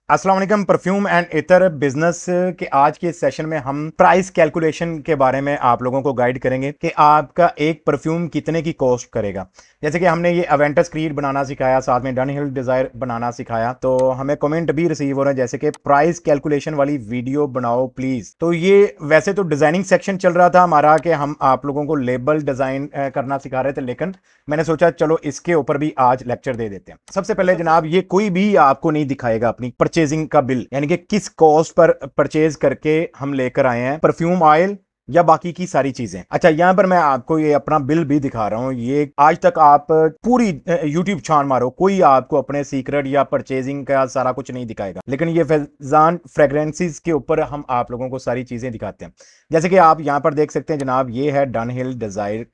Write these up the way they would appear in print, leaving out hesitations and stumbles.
अस्सलाम वालेकुम। Perfume and इतर बिजनेस के आज के सेशन में हम प्राइस कैलकुलेशन के बारे में आप लोगों को गाइड करेंगे कि आपका एक परफ्यूम कितने की कॉस्ट करेगा। जैसे कि हमने ये अवेंटस क्रीड बनाना सिखाया, साथ में डनहिल डिजायर बनाना सिखाया, तो हमें कमेंट भी रिसीव हो रहे हैं जैसे कि प्राइस कैलकुलेशन वाली वीडियो बनाओ प्लीज। तो ये वैसे तो डिजाइनिंग सेक्शन चल रहा था हमारा कि हम आप लोगों को लेबल डिजाइन करना सिखा रहे थे, लेकिन मैंने सोचा चलो इसके ऊपर भी आज लेक्चर दे देते हैं। सबसे पहले जनाब, ये कोई भी आपको नहीं दिखाएगा अपनी परचेजिंग का बिल, यानी कि किस कॉस्ट पर परचेज करके हम लेकर आए हैं परफ्यूम ऑयल या बाकी की सारी चीजें। अच्छा, यहां पर मैं आपको ये अपना बिल भी दिखा रहा हूं। ये आज तक आप पूरी यूट्यूब छान मारो, कोई आपको अपने सीक्रेट या परचेजिंग का सारा कुछ नहीं दिखाएगा, लेकिन ये फैजान फ्रेग्रेंसेस के ऊपर हम आप लोगों को सारी चीजें दिखाते हैं। जैसे कि आप यहां पर देख सकते हैं जनाब, ये है डनहिल डिजायर।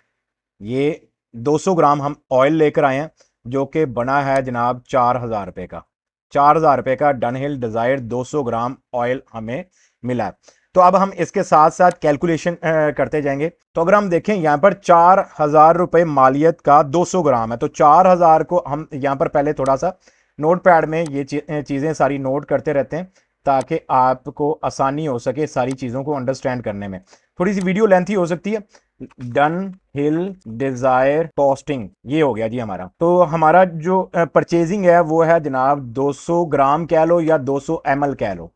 ये 200 ग्राम हम ऑयल लेकर आए हैं जो कि बना है जनाब 4000 रुपए का। 4000 रुपए का डनहिल डिजायर 200 ग्राम ऑयल हमें मिला है। तो अब हम इसके साथ साथ कैलकुलेशन करते जाएंगे। तो अगर हम देखें यहां पर 4000 रुपए मालियत का 200 ग्राम है, तो 4000 को हम यहां पर पहले थोड़ा सा नोट पैड में ये चीजें सारी नोट करते रहते हैं ताकि आपको आसानी हो सके सारी चीजों को अंडरस्टैंड करने में। थोड़ी सी वीडियो लेंथी हो सकती है। डन हिल डिजायर कॉस्टिंग ये हो गया जी हमारा। तो हमारा जो परचेजिंग है वो है जनाब 200 ग्राम कह लो या 200 ml कह लो।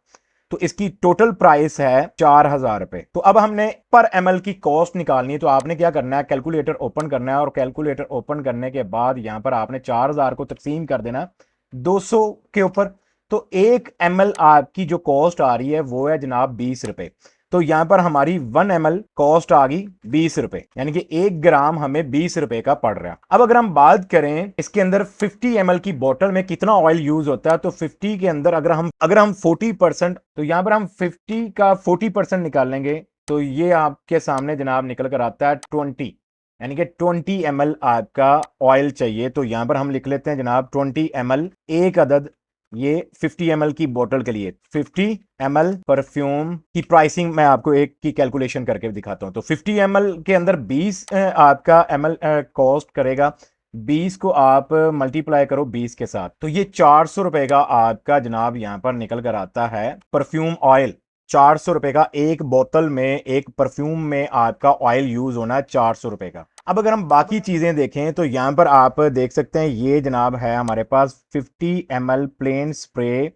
तो इसकी टोटल प्राइस है 4000 रुपए। तो अब हमने पर ml की कॉस्ट निकालनी है। तो आपने क्या करना है, कैलकुलेटर ओपन करना है, और कैलकुलेटर ओपन करने के बाद यहां पर आपने 4000 को तकसीम कर देना 200 के ऊपर। तो 1 ml आपकी जो कॉस्ट आ रही है वो है जनाब 20 रुपए। तो यहां पर हमारी 1 ml कॉस्ट आ गई 20 रुपए, यानी कि 1 ग्राम हमें 20 रुपए का पड़ रहा है। अब अगर हम बात करें इसके अंदर 50 ml की बोतल में कितना ऑयल यूज होता है, तो 50 के अंदर अगर हम 40%, तो यहां पर हम 50 का 40% निकालेंगे तो ये आपके सामने जनाब निकल कर आता है 20, यानी कि 20 ml आपका ऑयल चाहिए। तो यहां पर हम लिख लेते हैं जनाब 20 ml, एक अदद ये 50 ml की बोतल के लिए। 50 ml परफ्यूम की प्राइसिंग मैं आपको एक की कैलकुलेशन करके दिखाता हूं। तो 50 ml के अंदर 20 आपका ml कॉस्ट करेगा। 20 को आप मल्टीप्लाई करो 20 के साथ, तो ये 400 रुपए का आपका जनाब यहां पर निकल कर आता है परफ्यूम ऑयल। 400 रुपए का एक बोतल में, एक परफ्यूम में आपका ऑयल यूज होना है 400 रुपए का। अब अगर हम बाकी चीजें देखें तो यहां पर आप देख सकते हैं ये जनाब है हमारे पास 50 ml प्लेन स्प्रे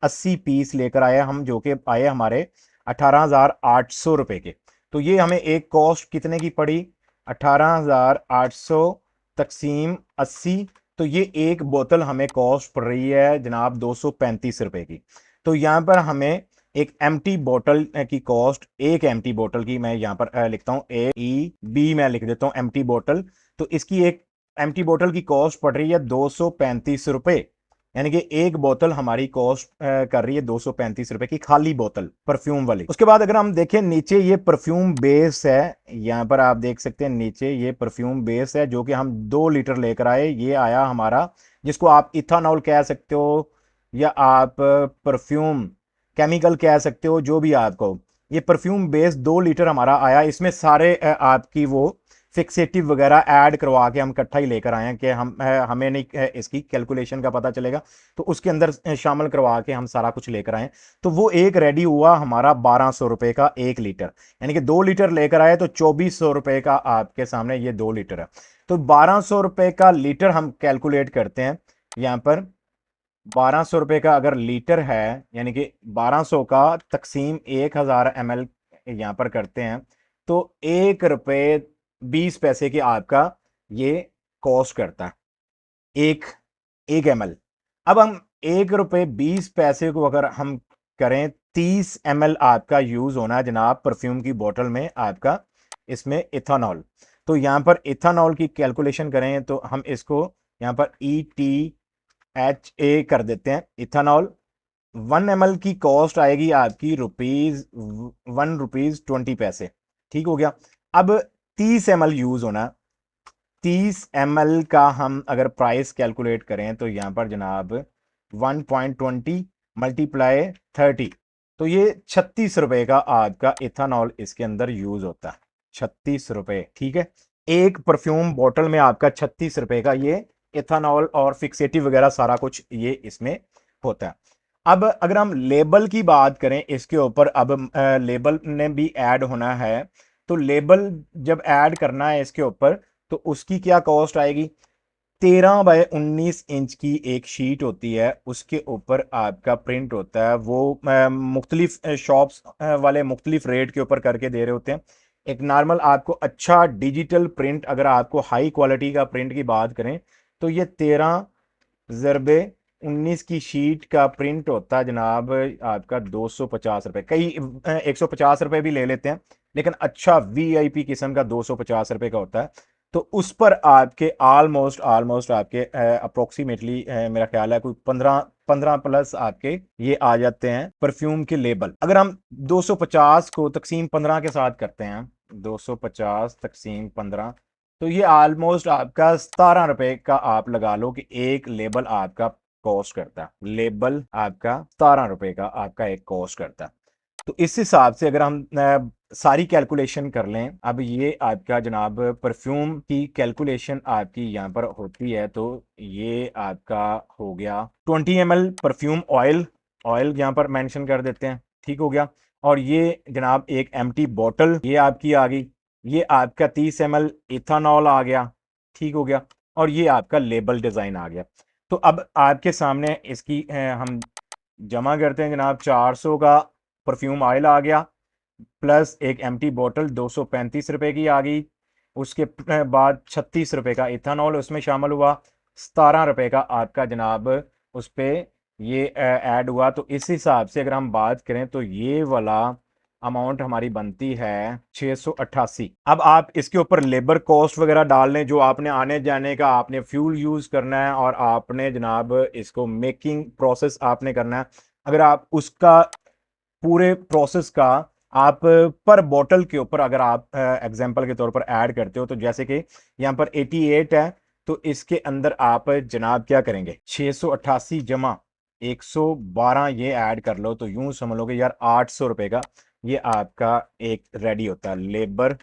80 पीस लेकर आए हम, जो कि आए हमारे 18,800 रुपए के। तो ये हमें एक कॉस्ट कितने की पड़ी, 18,800 तकसीम 80। तो ये एक बोतल हमें कॉस्ट पड़ रही है जनाब 235 रुपए की। तो यहां पर हमें एक एम्प्टी बोतल की कॉस्ट, एक एम्प्टी बोतल की मैं यहां पर लिखता हूं AEB, मैं लिख देता हूं एम्प्टी बोतल। तो इसकी एक एम्प्टी बोतल की कॉस्ट पड़ रही है 235 रुपए, यानी कि एक बोतल हमारी कॉस्ट कर रही है 235 रुपए की, खाली बोतल परफ्यूम वाली। उसके बाद अगर हम देखें नीचे, ये परफ्यूम बेस है, यहां पर आप देख सकते हैं नीचे ये परफ्यूम बेस है जो कि हम 2 लीटर लेकर आए। ये आया हमारा, जिसको आप इथानॉल कह सकते हो या आप परफ्यूम केमिकल कह सकते हो, जो भी आपको। ये परफ्यूम बेस 2 लीटर हमारा आया। इसमें सारे आपकी वो फिक्सेटिव वगैरह ऐड करवा के हम इकट्ठा ही लेकर आए हैं कि हमें नहीं इसकी कैलकुलेशन का पता चलेगा, तो उसके अंदर शामिल करवा के हम सारा कुछ लेकर आए। तो वो एक रेडी हुआ हमारा 1200 रुपए का 1 लीटर, यानी कि 2 लीटर लेकर आए तो 2400 रुपए का आपके सामने ये 2 लीटर है। तो 1200 रुपए का लीटर हम कैलकुलेट करते हैं यहां पर। 1200 रुपए का अगर लीटर है, यानी कि 1200 का तकसीम 1000 ml यहां पर करते हैं, तो 1 रुपए 20 पैसे की आपका ये कॉस्ट करता है एक एक ml। अब हम 1 रुपए 20 पैसे को अगर हम करें, 30 ml आपका यूज होना है जनाब परफ्यूम की बोतल में आपका, इसमें इथानॉल। तो यहां पर इथानॉल की कैलकुलेशन करें तो हम इसको यहां पर ETHA कर देते हैं, इथानॉल। 1 ml की कॉस्ट आएगी आपकी ₹1.20। ठीक हो गया। अब 30 ml यूज होना, 30 ml का हम अगर प्राइस कैलकुलेट करें तो यहां पर जनाब 1.20 मल्टीप्लाई 30, तो ये 36 रुपए का आपका इथानॉल इसके अंदर यूज होता है। 36 रुपए, ठीक है। एक परफ्यूम बोतल में आपका 36 रुपए का ये इथानॉल और फिक्सेटिव वगैरह सारा कुछ ये इसमें होता है। अब अगर हम लेबल की बात करें इसके ऊपर, अब लेबल ने भी ऐड होना है, तो लेबल जब ऐड करना है इसके ऊपर तो उसकी क्या कॉस्ट आएगी। 13 बाय 19 इंच की एक शीट होती है, उसके ऊपर आपका प्रिंट होता है, वो मुख्तलिफ शॉप्स वाले मुख्तलिफ रेट के ऊपर करके दे रहे होते हैं। एक नॉर्मल आपको अच्छा डिजिटल प्रिंट, अगर आपको हाई क्वालिटी का प्रिंट की बात करें तो ये 13 × 19 की शीट का प्रिंट होता है जनाब आपका 250 रुपये, कई 150 रुपये भी ले लेते हैं, लेकिन अच्छा वीआईपी किस्म का 250 रुपये का होता है। तो उस पर आपके ऑलमोस्ट ऑलमोस्ट आपके अप्रोक्सीमेटली मेरा ख्याल है कोई 15 प्लस आपके ये आ जाते हैं परफ्यूम के लेबल। अगर हम 250 को तकसीम 15 के साथ करते हैं, 250 तकसीम 15, तो ये ऑलमोस्ट आपका 17 रुपए का आप लगा लो कि एक लेबल आपका कॉस्ट करता है। लेबल आपका 17 रुपए का आपका एक कॉस्ट करता है। तो इस हिसाब से अगर हम सारी कैलकुलेशन कर लें, अब ये आपका जनाब परफ्यूम की कैलकुलेशन आपकी यहाँ पर होती है, तो ये आपका हो गया 20 ml परफ्यूम ऑयल, ऑयल यहाँ पर मेंशन कर देते हैं, ठीक हो गया। और ये जनाब एक एम्प्टी बॉटल ये आपकी आ गई, ये आपका 30 ml इथानॉल आ गया, ठीक हो गया। और ये आपका लेबल डिज़ाइन आ गया। तो अब आपके सामने इसकी हम जमा करते हैं जनाब, 400 का परफ्यूम ऑयल आ गया, प्लस एक एम्प्टी बोतल 235 रुपए की आ गई, उसके बाद 36 रुपए का इथानॉल उसमें शामिल हुआ, 17 रुपए का आपका जनाब उस पर ये ऐड हुआ। तो इस हिसाब से अगर हम बात करें तो ये वाला अमाउंट हमारी बनती है 688। अब आप इसके ऊपर लेबर कॉस्ट वगैरह डाल लें, जो आपने आने जाने का, आपने फ्यूल यूज़ करना है और आपने जनाब इसको मेकिंग प्रोसेस आपने करना है। अगर आप उसका पूरे प्रोसेस का आप पर बोतल के ऊपर अगर आप एग्जांपल के तौर पर ऐड करते हो, तो जैसे कि यहाँ पर 88 है, तो इसके अंदर आप जनाब क्या करेंगे, 688 जमा 112 ये ऐड कर लो, तो यूं समझ लो कि यार 800 रुपए का ये आपका एक रेडी होता है। लेबर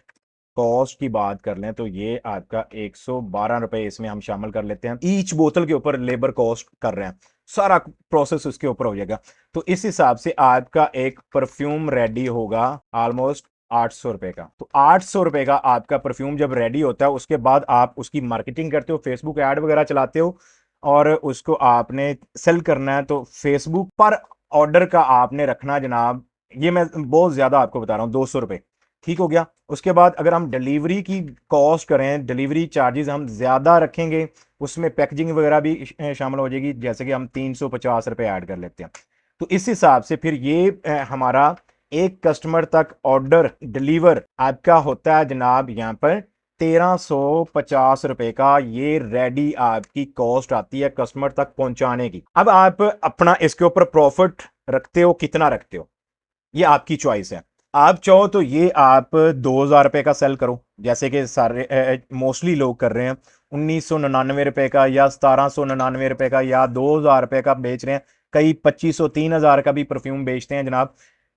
कॉस्ट की बात कर लें तो ये आपका 112 रुपए इसमें हम शामिल कर लेते हैं, ईच बोतल के ऊपर लेबर कॉस्ट कर रहे हैं, सारा प्रोसेस उसके ऊपर हो जाएगा। तो इस हिसाब से आपका एक परफ्यूम रेडी होगा ऑलमोस्ट 800 रुपए का। तो 800 रुपए का आपका परफ्यूम जब रेडी होता है, उसके बाद आप उसकी मार्केटिंग करते हो, फेसबुक ऐड वगैरह चलाते हो और उसको आपने सेल करना है, तो फेसबुक पर ऑर्डर का आपने रखना जनाब, ये मैं बहुत ज्यादा आपको बता रहा हूँ, 200 रुपए, ठीक हो गया। उसके बाद अगर हम डिलीवरी की कॉस्ट करें, डिलीवरी चार्जेस हम ज्यादा रखेंगे, उसमें पैकेजिंग वगैरह भी शामिल हो जाएगी, जैसे कि हम 350 रुपए ऐड कर लेते हैं। तो इस हिसाब से फिर ये हमारा एक कस्टमर तक ऑर्डर डिलीवर आपका होता है जनाब यहाँ पर 1350 रुपए का, ये रेडी आपकी कॉस्ट आती है कस्टमर तक पहुंचाने की। अब आप अपना इसके ऊपर प्रॉफिट रखते हो, कितना रखते हो, ये आपकी चॉइस है। आप चाहो तो ये आप 2000 रुपए का सेल करो, जैसे कि सारे मोस्टली लोग कर रहे हैं, 1999 रुपए का या 1799 रुपए का या 2000 रुपए का बेच रहे हैं, कई 2500 3000 का भी परफ्यूम बेचते हैं जनाब।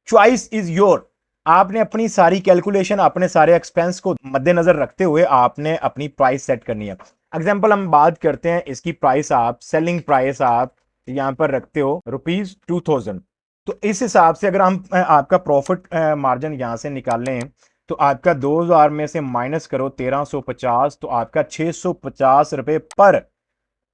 Choice is your. आपने अपनी सारी कैलकुलेशन, अपने सारे एक्सपेंस को मद्देनजर रखते हुए आपने अपनी प्राइस सेट करनी है। एग्जाम्पल हम बात करते हैं, इसकी प्राइस आप सेलिंग प्राइस आप यहां पर रखते हो ₹2000। तो इस हिसाब से अगर हम आपका प्रॉफिट मार्जिन यहां से निकाल लें, तो आपका 2000 में से माइनस करो 1350, तो आपका 650 रुपए पर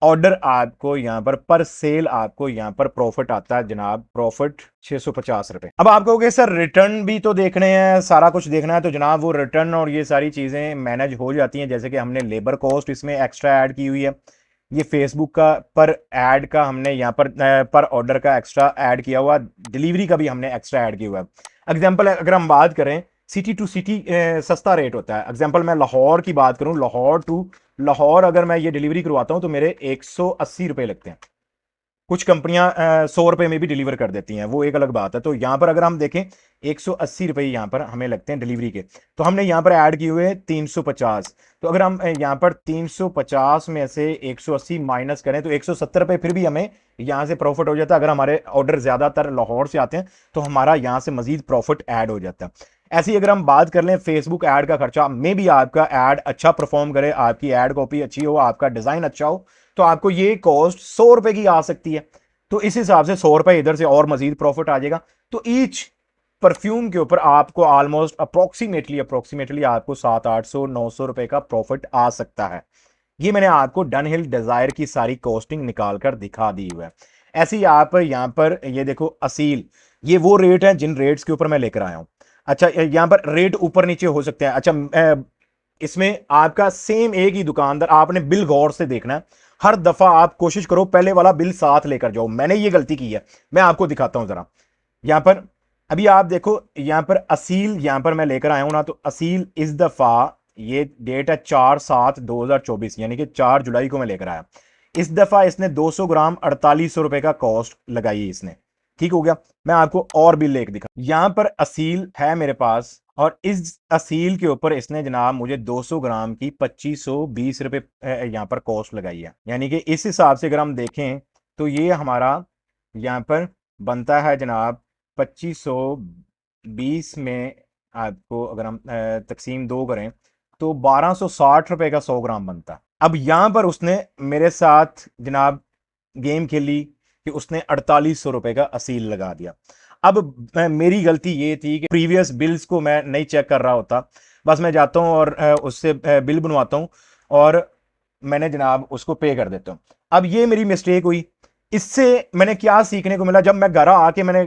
ऑर्डर आपको यहां पर सेल आपको यहां पर प्रॉफिट आता है जनाब, प्रॉफिट 650 रुपए। अब आप कहोगे सर रिटर्न भी तो देखने हैं, सारा कुछ देखना है, तो जनाब वो रिटर्न और ये सारी चीजें मैनेज हो जाती हैं, जैसे कि हमने लेबर कॉस्ट इसमें एक्स्ट्रा ऐड की हुई है, ये फेसबुक का पर ऐड का हमने यहाँ पर ऑर्डर का एक्स्ट्रा ऐड किया हुआ, डिलीवरी का भी हमने एक्स्ट्रा ऐड किया हुआ है। एग्जाम्पल अगर हम बात करें, सिटी टू सिटी सस्ता रेट होता है। एग्जाम्पल मैं लाहौर की बात करूं, लाहौर टू लाहौर अगर मैं ये डिलीवरी करवाता हूं तो मेरे 180 रुपए लगते हैं। कुछ कंपनियां 100 रुपए में भी डिलीवर कर देती हैं, वो एक अलग बात है। तो यहां पर अगर हम देखें 180 रुपए यहां पर हमें लगते हैं डिलीवरी के, तो हमने यहां पर ऐड किए हुए 350। तो अगर हम यहां पर 350 में से 180 माइनस करें तो 170 रुपए फिर भी हमें यहां से प्रॉफिट हो जाता है। अगर हमारे ऑर्डर ज्यादातर लाहौर से आते हैं तो हमारा यहां से मजीद प्रॉफिट ऐड हो जाता है। ऐसे ही अगर हम बात कर लें फेसबुक ऐड का खर्चा, में भी आपका ऐड अच्छा परफॉर्म करे, आपकी ऐड कॉपी अच्छी हो, आपका डिजाइन अच्छा हो, तो आपको ये कॉस्ट 100 रुपए की आ सकती है। तो इस हिसाब से 100 रुपए इधर से और मजीद प्रॉफिट आ जाएगा। तो ईच परफ्यूम के ऊपर आपको ऑलमोस्ट अप्रोक्सीमेटली आपको 700-800-900 रुपए का प्रॉफिट आ सकता है। ये मैंने आपको डनहिल डिजायर की सारी कॉस्टिंग निकाल कर दिखा दी हुआ है। ऐसे ही आप यहां पर ये देखो असील, ये वो रेट है जिन रेट्स के ऊपर मैं लेकर आया हूं। अच्छा, यहां पर रेट ऊपर नीचे हो सकते हैं। अच्छा, इसमें आपका सेम एक ही दुकानदार, आपने बिल गौर से देखना है। हर दफा आप कोशिश करो पहले वाला बिल साथ लेकर जाओ। मैंने ये गलती की है, मैं आपको दिखाता हूं जरा। यहां पर अभी आप देखो, यहां पर असील यहां पर मैं लेकर आया हूं ना, तो असील इस दफा ये डेट है 4/7/2024, यानी कि 4 जुलाई को मैं लेकर आया। इस दफा इसने 200 ग्राम 4800 रुपए का कॉस्ट लगाई है इसने। ठीक हो गया। मैं आपको और बिल लेकर दिखा, यहां पर असील है मेरे पास, और इस असील के ऊपर इसने जनाब मुझे 200 ग्राम की 2520 रुपए यहां पर कॉस्ट लगाई है। यानी कि इस हिसाब से अगर हम देखें तो ये हमारा यहां पर बनता है जनाब 2520 में, आपको अगर हम तकसीम 2 करें तो 1260 रुपए का 100 ग्राम बनता है। अब यहां पर उसने मेरे साथ जनाब गेम खेली कि उसने 4800 रुपए का असील लगा दिया। अब मेरी गलती ये थी कि प्रीवियस बिल्स को मैं नहीं चेक कर रहा होता, बस मैं जाता हूं और उससे बिल बनवाता हूं और मैंने जनाब उसको पे कर देता हूं। अब ये मेरी मिस्टेक हुई। इससे मैंने क्या सीखने को मिला, जब मैं घर आके मैंने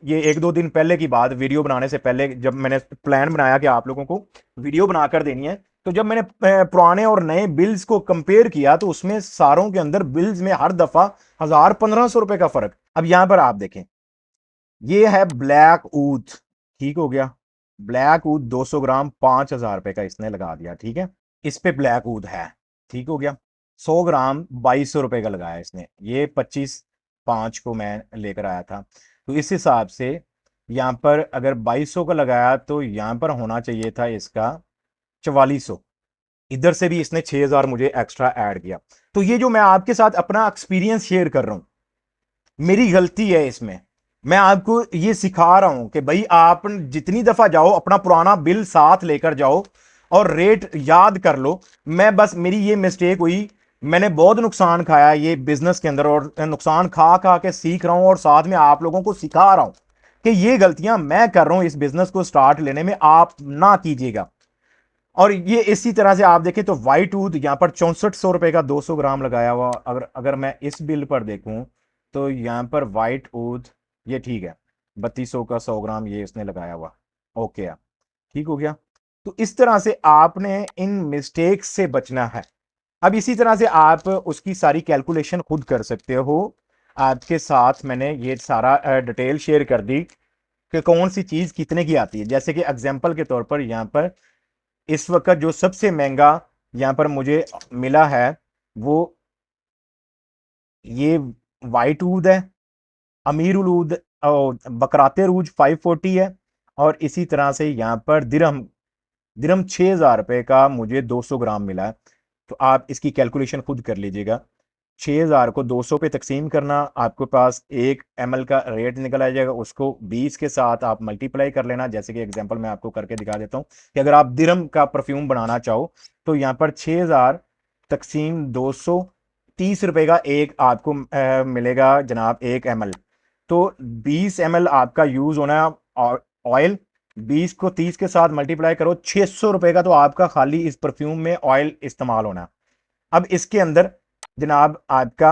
ये 1-2 दिन पहले की बात, वीडियो बनाने से पहले जब मैंने प्लान बनाया कि आप लोगों को वीडियो बनाकर देनी है, तो जब मैंने पुराने और नए बिल्स को कंपेयर किया तो उसमें सारों के अंदर बिल्स में हर दफा 1000-1500 रुपए का फर्क। अब यहां पर आप देखें, ये है ब्लैक ऊद। ठीक हो गया। ब्लैक ऊद 200 ग्राम 5000 रुपए का इसने लगा दिया। ठीक है, इस पे ब्लैक ऊद है। ठीक हो गया। 100 ग्राम 2200 रुपए का लगाया इसने। ये 25/5 को मैं लेकर आया था। तो इस हिसाब से यहां पर अगर 2200 का लगाया तो यहां पर होना चाहिए था इसका 4400। इधर से भी इसने 6000 मुझे एक्स्ट्रा ऐड किया। तो ये जो मैं आपके साथ अपना एक्सपीरियंस शेयर कर रहा हूं, मेरी गलती है इसमें। मैं आपको ये सिखा रहा हूं कि भाई आप जितनी दफा जाओ अपना पुराना बिल साथ लेकर जाओ और रेट याद कर लो। मैं बस, मेरी ये मिस्टेक हुई, मैंने बहुत नुकसान खाया ये बिजनेस के अंदर, और नुकसान खा खा के सीख रहा हूं और साथ में आप लोगों को सिखा रहा हूं कि ये गलतियां मैं कर रहा हूं इस बिजनेस को स्टार्ट लेने में, आप ना कीजिएगा। और ये इसी तरह से आप देखें तो व्हाइट ऊद यहां पर 6400 रुपए का 200 ग्राम लगाया हुआ। अगर अगर मैं इस बिल पर देखूं तो यहां पर व्हाइट ऊद ये ठीक है, 3200 का 100 ग्राम ये इसने लगाया हुआ। ओके, ठीक हो गया। तो इस तरह से आपने इन मिस्टेक्स से बचना है। अब इसी तरह से आप उसकी सारी कैलकुलेशन खुद कर सकते हो। आपके साथ मैंने ये सारा डिटेल शेयर कर दी कि कौन सी चीज कितने की आती है। जैसे कि एग्जांपल के तौर पर यहां पर इस वक्त जो सबसे महंगा यहां पर मुझे मिला है वो ये वाइट ऊद है। अमीर उलूद बकराते रूज 540 है। और इसी तरह से यहां पर दिरहम दिरहम 6000 रुपए का मुझे 200 ग्राम मिला है। तो आप इसकी कैलकुलेशन खुद कर लीजिएगा। 6000 को 200 पे तकसीम करना, आपके पास 1 ml का रेट निकल आ जाएगा। उसको 20 के साथ आप मल्टीप्लाई कर लेना। जैसे कि एग्जांपल मैं आपको करके दिखा देता हूं कि अगर आप दिरहम का परफ्यूम बनाना चाहो तो यहां पर 6000 तकसीम 200, 30 रुपए का एक आपको मिलेगा जनाब 1 ml। तो 20 ml आपका यूज होना है ऑयल। 20 को 30 के साथ मल्टीप्लाई करो, 600 रुपए का तो आपका खाली इस परफ्यूम में ऑयल इस्तेमाल होना। अब इसके अंदर जनाब आपका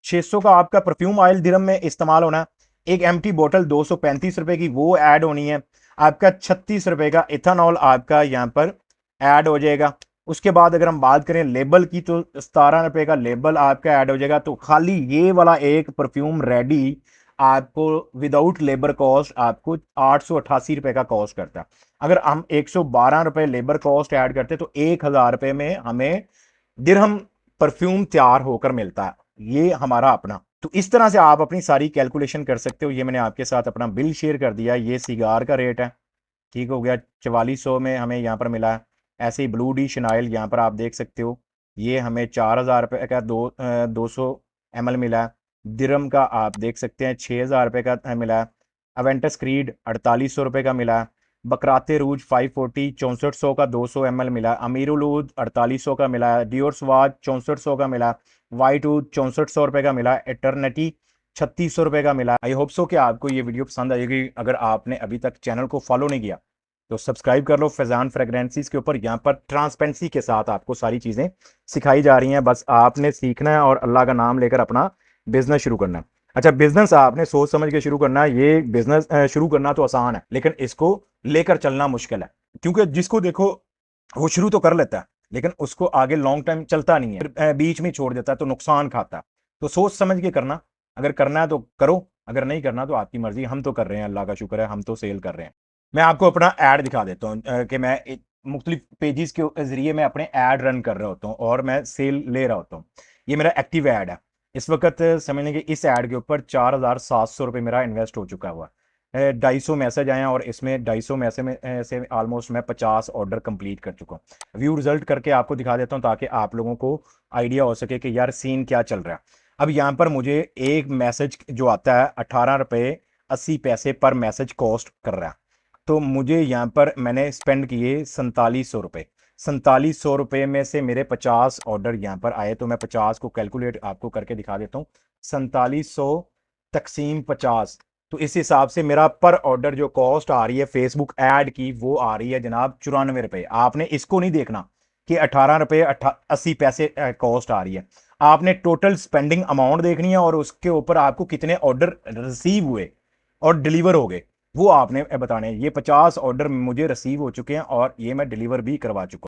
600 का आपका परफ्यूम ऑयल दिरहम में इस्तेमाल होना। एक एम्प्टी बोतल 235 रुपए की वो ऐड होनी है। आपका 36 रुपए का इथानॉल आपका यहां पर ऐड हो जाएगा। उसके बाद अगर हम बात करें लेबल की तो 17 रुपए का लेबल आपका ऐड हो जाएगा। तो खाली ये वाला एक परफ्यूम रेडी आपको विदाउट लेबर कॉस्ट आपको 888 रुपए का कॉस्ट करता है। अगर हम 112 रुपए लेबर कॉस्ट ऐड करते तो 1000 रुपए में हमें दिरहम परफ्यूम तैयार होकर मिलता है। ये हमारा अपना। तो इस तरह से आप अपनी सारी कैलकुलेशन कर सकते हो। ये मैंने आपके साथ अपना बिल शेयर कर दिया। ये सिगार का रेट है। ठीक हो गया, 4400 में हमें यहाँ पर मिला है। ऐसे ही ब्लू डी शनाइल यहाँ पर आप देख सकते हो, ये हमें 4000 रुपए का 200 ml मिला है। दिरहम का आप देख सकते हैं 6000 रुपए का मिला है। अवेंटस क्रीड 4800 रुपए का मिला है। बकराते रूज 540 6400 का 200 ml मिला। अमीरुलूद 4800 का मिला है। डियोर स्वाद 6400 का मिला। वाइट ऊद 6400 रुपए का मिला। एटर्निटी ₹3600 का मिला। आई होप सो कि आपको ये वीडियो पसंद आएगी। अगर आपने अभी तक चैनल को फॉलो नहीं किया तो सब्सक्राइब कर लो। फैजान फ्रेगरेंसीज के ऊपर यहाँ पर ट्रांसपेरेंसी के साथ आपको सारी चीज़ें सिखाई जा रही हैं, बस आपने सीखना है और अल्लाह का नाम लेकर अपना बिजनेस शुरू करना है। अच्छा, बिजनेस आपने सोच समझ के शुरू करना है। ये बिजनेस शुरू करना तो आसान है, लेकिन इसको लेकर चलना मुश्किल है, क्योंकि जिसको देखो वो शुरू तो कर लेता है, लेकिन उसको आगे लॉन्ग टाइम चलता नहीं है, बीच में छोड़ देता है तो नुकसान खाता है। तो सोच समझ के करना, अगर करना है तो करो, अगर नहीं करना तो आपकी मर्जी। हम तो कर रहे हैं, अल्लाह का शुक्र है, हम तो सेल कर रहे हैं। मैं आपको अपना ऐड दिखा देता हूँ कि मैं मुख्तलिफ पेजेस के जरिए मैं अपने ऐड रन कर रहा होता हूँ और मैं सेल ले रहा होता हूँ। ये मेरा एक्टिव ऐड है। इस वक्त समझ लें कि इस ऐड के ऊपर 4700 मेरा इन्वेस्ट हो चुका हुआ। 250 मैसेज आए हैं और इसमें 250 मैसेज में से ऑलमोस्ट मैं 50 ऑर्डर कंप्लीट कर चुका हूँ। व्यू रिजल्ट करके आपको दिखा देता हूँ ताकि आप लोगों को आइडिया हो सके कि यार सीन क्या चल रहा है। अब यहाँ पर मुझे एक मैसेज जो आता है ₹18.80 पर मैसेज कॉस्ट कर रहा है। तो मुझे यहाँ पर मैंने स्पेंड किए ₹4700। ₹4700 में से मेरे 50 ऑर्डर यहाँ पर आए, तो मैं 50 को कैलकुलेट आपको करके दिखा देता हूँ। 4700 तकसीम 50, तो इस हिसाब से मेरा पर ऑर्डर जो कॉस्ट आ रही है फेसबुक ऐड की, वो आ रही है जनाब ₹94। आपने इसको नहीं देखना कि ₹18.80 कॉस्ट आ रही है, आपने टोटल स्पेंडिंग अमाउंट देखनी है और उसके ऊपर आपको कितने ऑर्डर रिसीव हुए और डिलीवर हो गए वो आपने बताने हैं। ये 50 ऑर्डर मुझे रिसीव हो चुके हैं और ये मैं डिलीवर भी करवा चुका हूं।